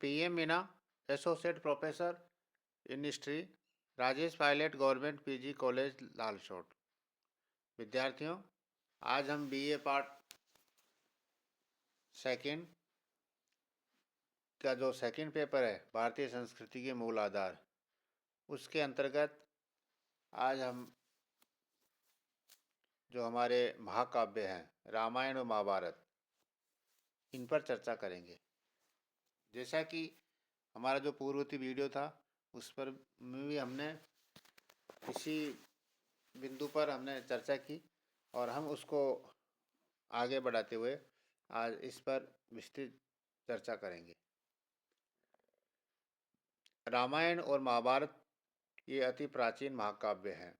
PM Meena, associate professor in history, Rajesh Pilot, government PG college Lalsot. विद्यार्थियों, आज हम BA पार्ट सेकंड का जो सेकंड पेपर है, भारतीय संस्कृति के मूल आधार, उसके अंतर्गत आज हम जो हमारे महाकाव्य हैं रामायण और महाभारत, इन पर चर्चा करेंगे। जैसा कि हमारा जो पूर्ववर्ती वीडियो था उस पर भी हमने इसी बिंदु पर हमने चर्चा की और हम उसको आगे बढ़ाते हुए आज इस पर विस्तृत चर्चा करेंगे। रामायण और महाभारत ये अति प्राचीन महाकाव्य हैं।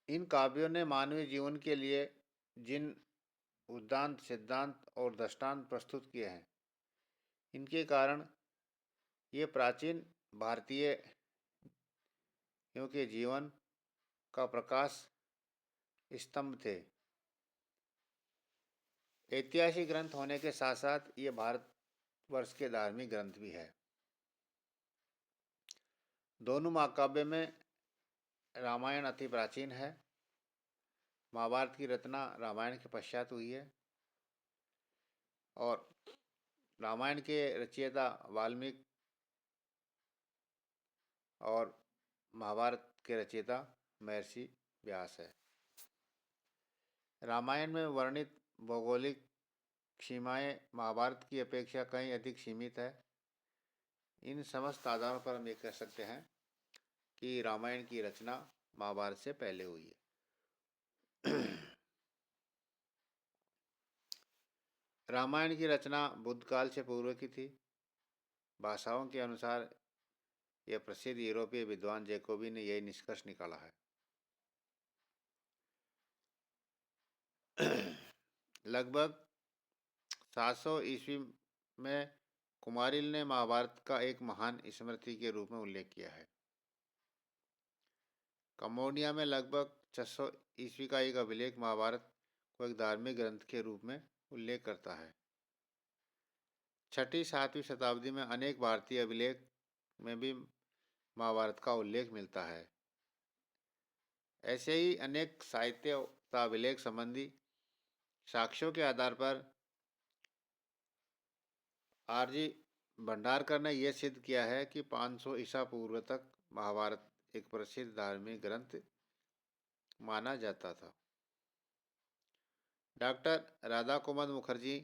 इन काव्यों ने मानवीय जीवन के लिए जिन उद्दांत, सिद्धांत और दृष्टांत प्रस्तुत किए हैं, इनके कारण ये प्राचीन भारतीय के जीवन का प्रकाश स्तंभ थे। ऐतिहासिक ग्रंथ होने के साथ साथ ये भारतवर्ष के धार्मिक ग्रंथ भी है। दोनों महाकाव्य में रामायण अति प्राचीन है। महाभारत की रचना रामायण के पश्चात हुई है और रामायण के रचयिता वाल्मीकि और महाभारत के रचयिता महर्षि व्यास है। रामायण में वर्णित भौगोलिक सीमाएं महाभारत की अपेक्षा कहीं अधिक सीमित है। इन समस्त आधारों पर हम ये कह सकते हैं कि रामायण की रचना महाभारत से पहले हुई है। रामायण की रचना बुद्ध काल से पूर्व की थी। भाषाओं के अनुसार यह प्रसिद्ध यूरोपीय विद्वान जैकोबी ने यही निष्कर्ष निकाला है। लगभग 700 ईस्वी में कुमारिल ने महाभारत का एक महान स्मृति के रूप में उल्लेख किया है। कम्बोडिया में लगभग 600 ईस्वी का एक अभिलेख महाभारत को एक धार्मिक ग्रंथ के रूप में उल्लेख करता है। 6ठी-7वीं शताब्दी में अनेक भारतीय अभिलेख में भी महाभारत का उल्लेख मिलता है। ऐसे ही अनेक साहित्य का अभिलेख संबंधी साक्ष्यों के आधार पर आरजी भंडारकर ने यह सिद्ध किया है कि 500 ईसा पूर्व तक महाभारत एक प्रसिद्ध धार्मिक ग्रंथ माना जाता था। डॉक्टर राधा कुमार मुखर्जी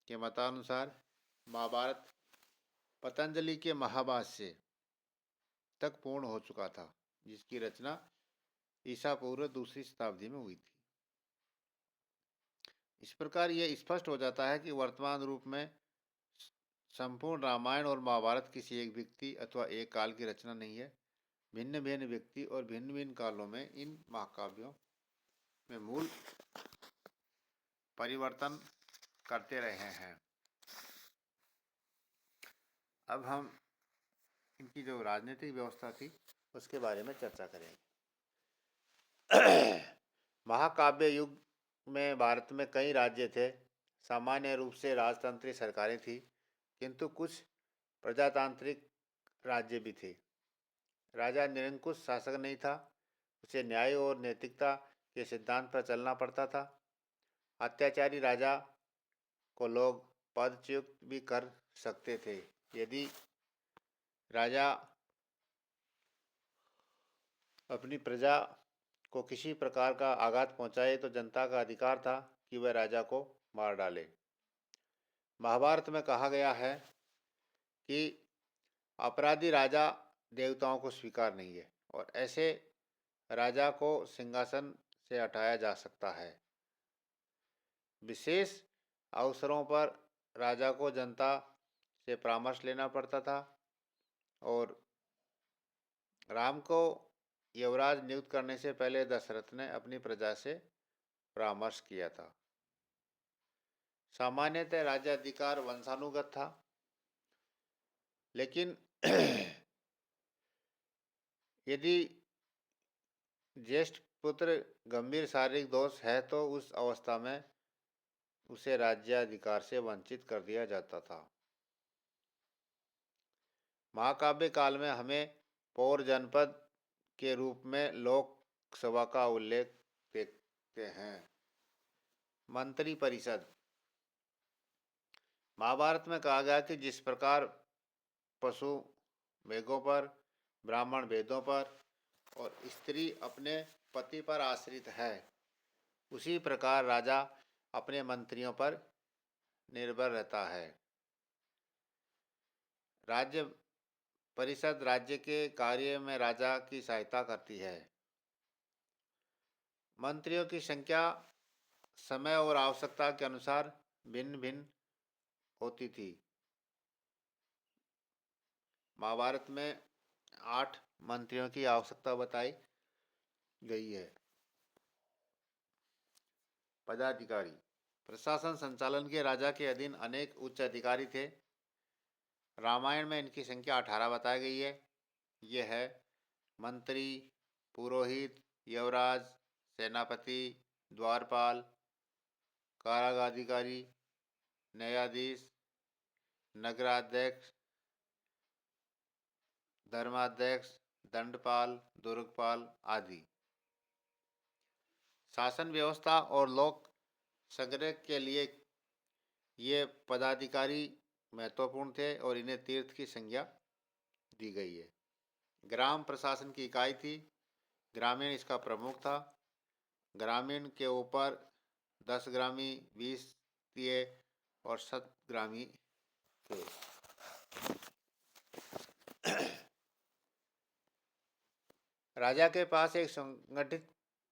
के मतानुसार महाभारत पतंजलि के महाभाष्य तक पूर्ण हो चुका था, जिसकी रचना ईसा पूर्व 2री शताब्दी में हुई थी। इस प्रकार यह स्पष्ट हो जाता है कि वर्तमान रूप में संपूर्ण रामायण और महाभारत किसी एक व्यक्ति अथवा एक काल की रचना नहीं है। भिन्न भिन्न व्यक्ति और भिन्न भिन्न कालों में इन महाकाव्यों में मूल परिवर्तन करते रहे हैं। अब हम इनकी जो राजनीतिक व्यवस्था थी उसके बारे में चर्चा करेंगे। महाकाव्य युग में भारत में कई राज्य थे। सामान्य रूप से राजतंत्रीय सरकारें थी, किंतु कुछ प्रजातांत्रिक राज्य भी थे। राजा निरंकुश शासक नहीं था, उसे न्याय और नैतिकता के सिद्धांत पर चलना पड़ता था। अत्याचारी राजा को लोग पदच्युत भी कर सकते थे। यदि राजा अपनी प्रजा को किसी प्रकार का आघात पहुंचाए तो जनता का अधिकार था कि वह राजा को मार डाले। महाभारत में कहा गया है कि अपराधी राजा देवताओं को स्वीकार नहीं है और ऐसे राजा को सिंहासन से हटाया जा सकता है। विशेष अवसरों पर राजा को जनता से परामर्श लेना पड़ता था और राम को युवराज नियुक्त करने से पहले दशरथ ने अपनी प्रजा से परामर्श किया था। सामान्यतः राज्याधिकार वंशानुगत था, लेकिन यदि ज्येष्ठ पुत्र गंभीर शारीरिक दोष है तो उस अवस्था में उसे राज्याधिकार से वंचित कर दिया जाता था। महाकाव्य काल में हमें पौर जनपद के रूप में लोकसभा का उल्लेख देखते हैं। मंत्री परिषद। महाभारत में कहा गया कि जिस प्रकार पशु मेघों पर, ब्राह्मण वेदों पर और स्त्री अपने पति पर आश्रित है, उसी प्रकार राजा अपने मंत्रियों पर निर्भर रहता है। राज्य परिषद राज्य के कार्य में राजा की सहायता करती है। मंत्रियों की संख्या समय और आवश्यकता के अनुसार भिन्न भिन्न होती थी। महाभारत में 8 मंत्रियों की आवश्यकता बताई गई है। पदाधिकारी। प्रशासन संचालन के राजा के अधीन अनेक उच्च अधिकारी थे। रामायण में इनकी संख्या 18 बताई गई है। ये है मंत्री, पुरोहित, यवराज, सेनापति, द्वारपाल, कारागाधिकारी, न्यायाधीश, नगराध्यक्ष, धर्माध्यक्ष, दंडपाल, दुर्गपाल आदि। शासन व्यवस्था और लोक संग्रह के लिए ये पदाधिकारी महत्वपूर्ण थे और इन्हें तीर्थ की संज्ञा दी गई है। ग्राम प्रशासन की इकाई थी। ग्रामीण इसका प्रमुख था। ग्रामीण के ऊपर 10 ग्रामी, 20 तिये और 7 ग्रामी थे। राजा के पास एक संगठित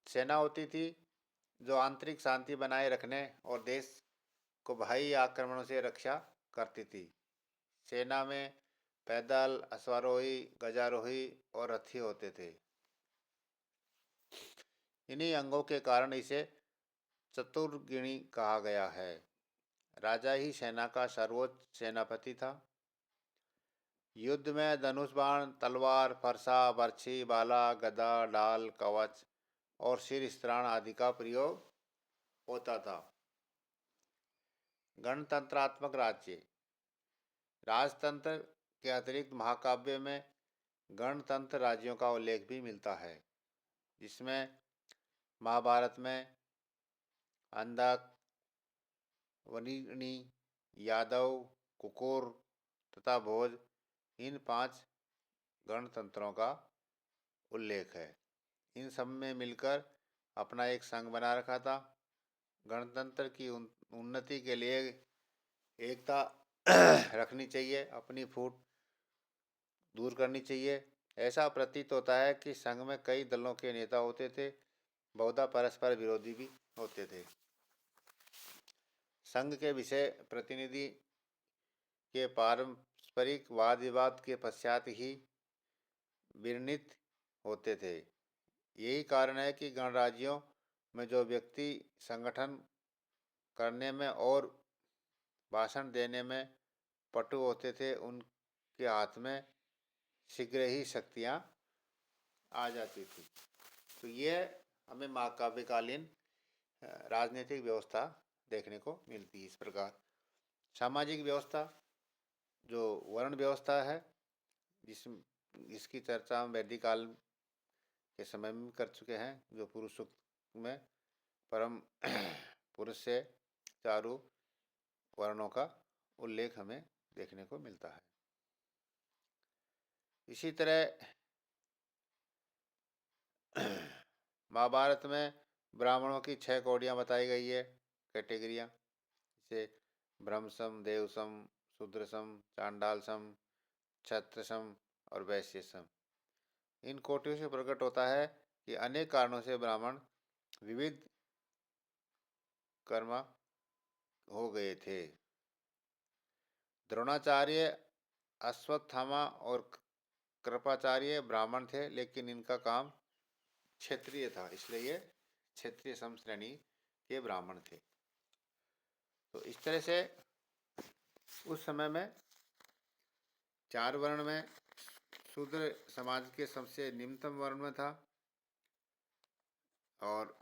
सेना होती थी जो आंतरिक शांति बनाए रखने और देश को बाह्य आक्रमणों से रक्षा करती थी। सेना में पैदल, अश्वारोही, गजारोही और रथी होते थे। इन्हीं अंगों के कारण इसे चतुर्गिणी कहा गया है। राजा ही सेना का सर्वोच्च सेनापति था। युद्ध में धनुष बाण, तलवार, फरसा, बर्छी, भाला, गदा, ढाल, कवच और सिर स्त्राण आदि का प्रयोग होता था। गणतंत्रात्मक राज्य। राजतंत्र के अतिरिक्त महाकाव्य में गणतंत्र राज्यों का उल्लेख भी मिलता है, जिसमें महाभारत में अंधक, वनिनी, यादव, कुकुर तथा भोज इन 5 गणतंत्रों का उल्लेख है। इन सब में मिलकर अपना एक संघ बना रखा था। गणतंत्र की उन्नति के लिए एकता रखनी चाहिए, अपनी फूट दूर करनी चाहिए। ऐसा प्रतीत होता है कि संघ में कई दलों के नेता होते थे, बहुधा परस्पर विरोधी भी होते थे। संघ के विषय प्रतिनिधि के पारस्परिक वाद विवाद के पश्चात ही विनिर्णित होते थे। यही कारण है कि गणराज्यों में जो व्यक्ति संगठन करने में और भाषण देने में पटु होते थे, उनके हाथ में शीघ्र ही शक्तियाँ आ जाती थी। तो ये हमें महाकाव्यकालीन राजनीतिक व्यवस्था देखने को मिलती है। इस प्रकार सामाजिक व्यवस्था जो वर्ण व्यवस्था है, जिसकी चर्चा हम वैदिक काल के समय में कर चुके हैं, जो पुरुष सूक्त में परम पुरुष से चारु वर्णों का उल्लेख हमें देखने को मिलता है। इसी तरह महाभारत में ब्राह्मणों की 6 कोटियाँ बताई गई है, कैटेगरियाँ, जैसे ब्रह्मसम, देवसम, शूद्रसम, चांडालसम, क्षत्रसम और वैश्यसम। इन कोटियों से प्रकट होता है कि अनेक कारणों से ब्राह्मण विविध कर्म हो गए थे। द्रोणाचार्य, अश्वत्थामा और कृपाचार्य ब्राह्मण थे, लेकिन इनका काम क्षेत्रीय था, इसलिए ये क्षेत्रीय समश्रेणी के ब्राह्मण थे। तो इस तरह से उस समय में 4 वर्ण में शूद्र समाज के सबसे निम्नतम वर्ण में था और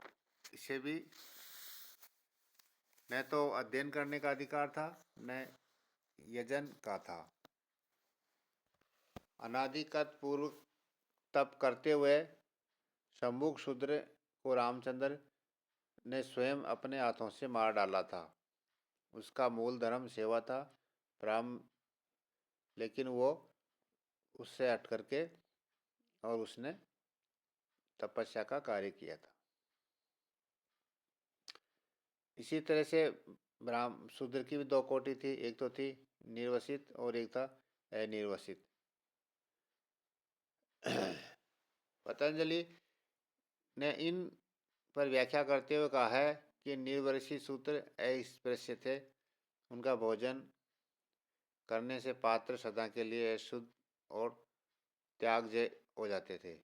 इसे भी न तो अध्ययन करने का अधिकार था, न यजन का था। अनादिकाल पूर्व तप करते हुए शंभुक शूद्र को रामचंद्र ने स्वयं अपने हाथों से मार डाला था। उसका मूल धर्म सेवा था, प्रारंभ, लेकिन वो उससे हट करके और उसने तपस्या का कार्य किया था। इसी तरह से ब्राह्म शूद्र की भी दो कोटि थी, एक तो थी निर्वसित और एक था अनिर्वसित। पतंजलि ने इन पर व्याख्या करते हुए कहा है कि निर्वसित शूद्र अस्पृश्य थे। उनका भोजन करने से पात्र सदा के लिए अशुद्ध और त्यागजय हो जाते थे।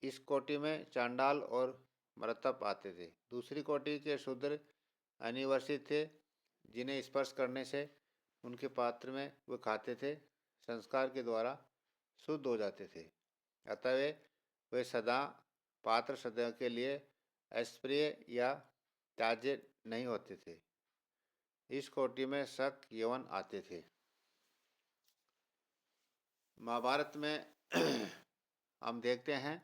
इस कोटि में चांडाल और मरतप आते थे। दूसरी कोटि के शूद्र अनिवर्षित थे, जिन्हें स्पर्श करने से उनके पात्र में वे खाते थे संस्कार के द्वारा शुद्ध हो जाते थे। अतः वे सदा पात्र सदा के लिए अस्प्रिय या त्याज्य नहीं होते थे। इस कोटि में शक यवन आते थे। महाभारत में हम देखते हैं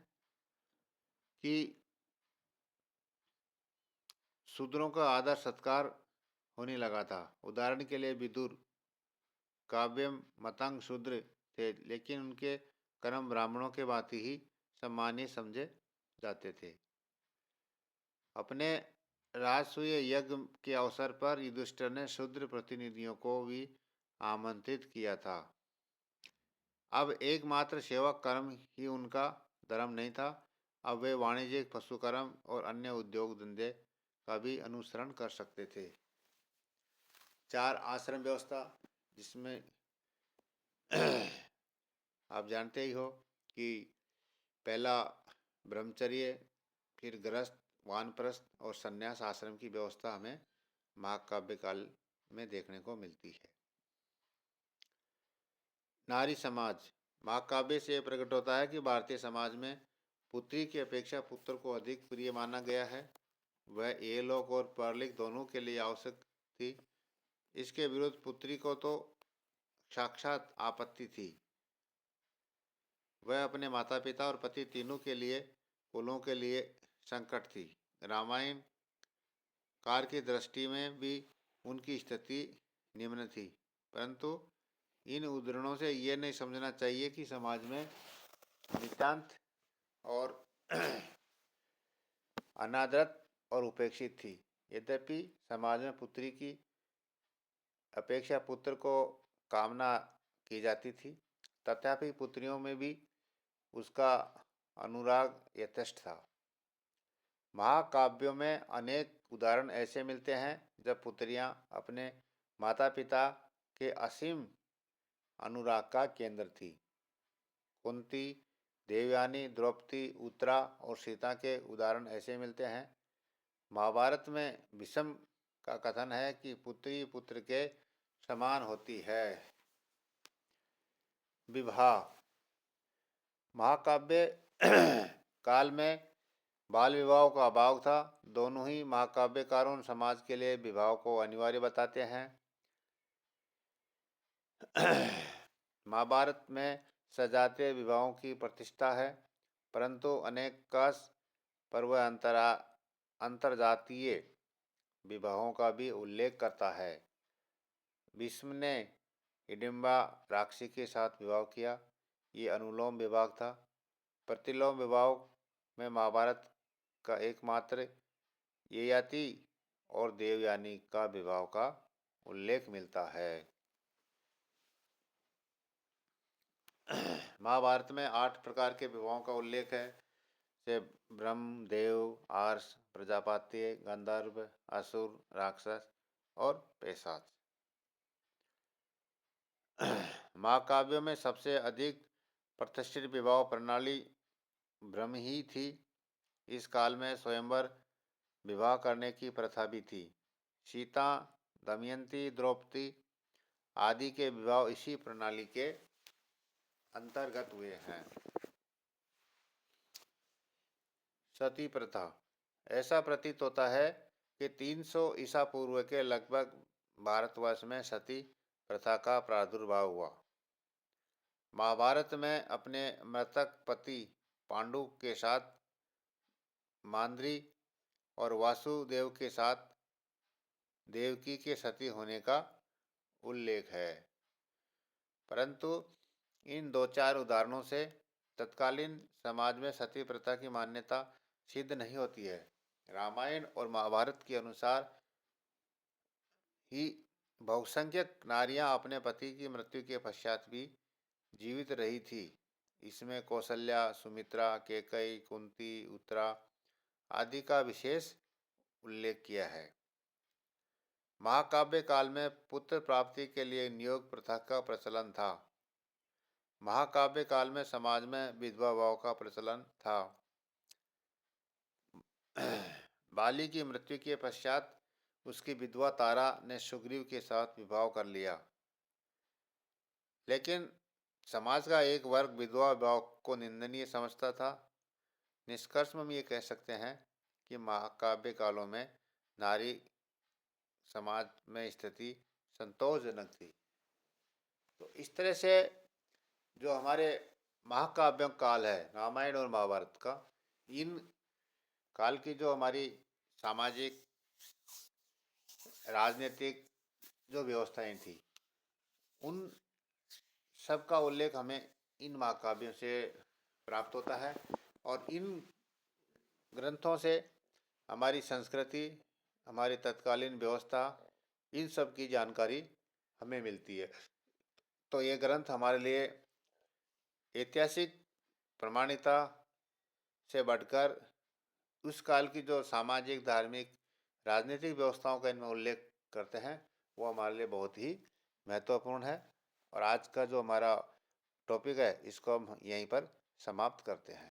कि शूद्रों का आदर सत्कार होने लगा था। उदाहरण के लिए विदुर काव्य मतंग शूद्र थे, लेकिन उनके कर्म ब्राह्मणों के भांति ही सम्मानीय समझे जाते थे। अपने राजसूय यज्ञ के अवसर पर युधिष्ठिर ने शूद्र प्रतिनिधियों को भी आमंत्रित किया था। अब एकमात्र सेवक कर्म ही उनका धर्म नहीं था। अब वे वाणिज्यिक पशुकर्म और अन्य उद्योग धंधे का भी अनुसरण कर सकते थे। 4 आश्रम व्यवस्था, जिसमें आप जानते ही हो कि पहला ब्रह्मचर्य, फिर गृहस्थ, वानप्रस्थ और संन्यास आश्रम की व्यवस्था हमें महाकाव्य काल में देखने को मिलती है। नारी समाज, महाकाव्य से प्रकट होता है कि भारतीय समाज में पुत्री की अपेक्षा पुत्र को अधिक प्रिय माना गया है। वह इहलोक और परलोक दोनों के लिए आवश्यक थी। इसके विरुद्ध पुत्री को तो साक्षात आपत्ति थी। वह अपने माता पिता और पति तीनों के लिए, कुलों के लिए संकट थी। रामायण काल की दृष्टि में भी उनकी स्थिति निम्न थी, परंतु इन उदाहरणों से ये नहीं समझना चाहिए कि समाज में नितांत और अनादरत और उपेक्षित थी। यद्यपि समाज में पुत्री की अपेक्षा पुत्र को कामना की जाती थी, तथापि पुत्रियों में भी उसका अनुराग यथेष्ट था। महाकाव्यों में अनेक उदाहरण ऐसे मिलते हैं जब पुत्रियां अपने माता पिता के असीम अनुराग का केंद्र थी। कुंती, देवयानी, द्रौपदी, उत्तरा और सीता के उदाहरण ऐसे मिलते हैं। महाभारत में भीष्म का कथन है कि पुत्री पुत्र के समान होती है। विवाह, महाकाव्य काल में बाल विवाह का अभाव था। दोनों ही महाकाव्यकारों समाज के लिए विवाह को अनिवार्य बताते हैं। महाभारत में सजातीय विवाहों की प्रतिष्ठा है, परंतु अनेक काश पर वह अंतरजातीय विवाहों का भी उल्लेख करता है। भीष्म ने हिडिंबा राक्षसी के साथ विवाह किया। ये अनुलोम विवाह था। प्रतिलोम विवाह में महाभारत का एकमात्र ययाति और देवयानी का विवाह का उल्लेख मिलता है। महाभारत में 8 प्रकार के विवाहों का उल्लेख है, जैसे ब्रह्म, देव, आर्ष, प्रजापत्य, गंधर्व, असुर, राक्षस और पैशाच। महाकाव्यों में सबसे अधिक प्रतिष्ठित विवाह प्रणाली ब्रह्म ही थी। इस काल में स्वयंवर विवाह करने की प्रथा भी थी। सीता, दमयंती, द्रौपदी आदि के विवाह इसी प्रणाली के अंतर्गत हुए हैं। सती प्रथा, ऐसा प्रतीत होता है कि 300 ईसा पूर्व के लगभग भारतवर्ष में सती प्रथा का प्रादुर्भाव हुआ। महाभारत में अपने मृतक पति पांडु के साथ मांद्री और वासुदेव के साथ देवकी के सती होने का उल्लेख है, परंतु इन दो चार उदाहरणों से तत्कालीन समाज में सती प्रथा की मान्यता सिद्ध नहीं होती है। रामायण और महाभारत के अनुसार ही बहुसंख्यक नारियां अपने पति की मृत्यु के पश्चात भी जीवित रही थी। इसमें कौशल्या, सुमित्रा, कैकेयी, कुंती, उत्तरा आदि का विशेष उल्लेख किया है। महाकाव्य काल में पुत्र प्राप्ति के लिए नियोग प्रथा का प्रचलन था। महाकाव्य काल में समाज में विधवा भाव का प्रचलन था। बाली की मृत्यु के पश्चात उसकी विधवा तारा ने सुग्रीव के साथ विवाह कर लिया, लेकिन समाज का एक वर्ग विधवा विवाह को निंदनीय समझता था। निष्कर्ष में हम ये कह सकते हैं कि महाकाव्य कालों में नारी समाज में स्थिति संतोषजनक थी। तो इस तरह से जो हमारे महाकाव्यों काल है रामायण और महाभारत का, इन काल की जो हमारी सामाजिक राजनीतिक जो व्यवस्थाएं थी, उन सब का उल्लेख हमें इन महाकाव्यों से प्राप्त होता है और इन ग्रंथों से हमारी संस्कृति, हमारी तत्कालीन व्यवस्था, इन सब की जानकारी हमें मिलती है। तो ये ग्रंथ हमारे लिए ऐतिहासिक प्रमाणिकता से बढ़कर उस काल की जो सामाजिक, धार्मिक, राजनीतिक व्यवस्थाओं का इनमें उल्लेख करते हैं, वो हमारे लिए बहुत ही महत्वपूर्ण है। और आज का जो हमारा टॉपिक है, इसको हम यहीं पर समाप्त करते हैं।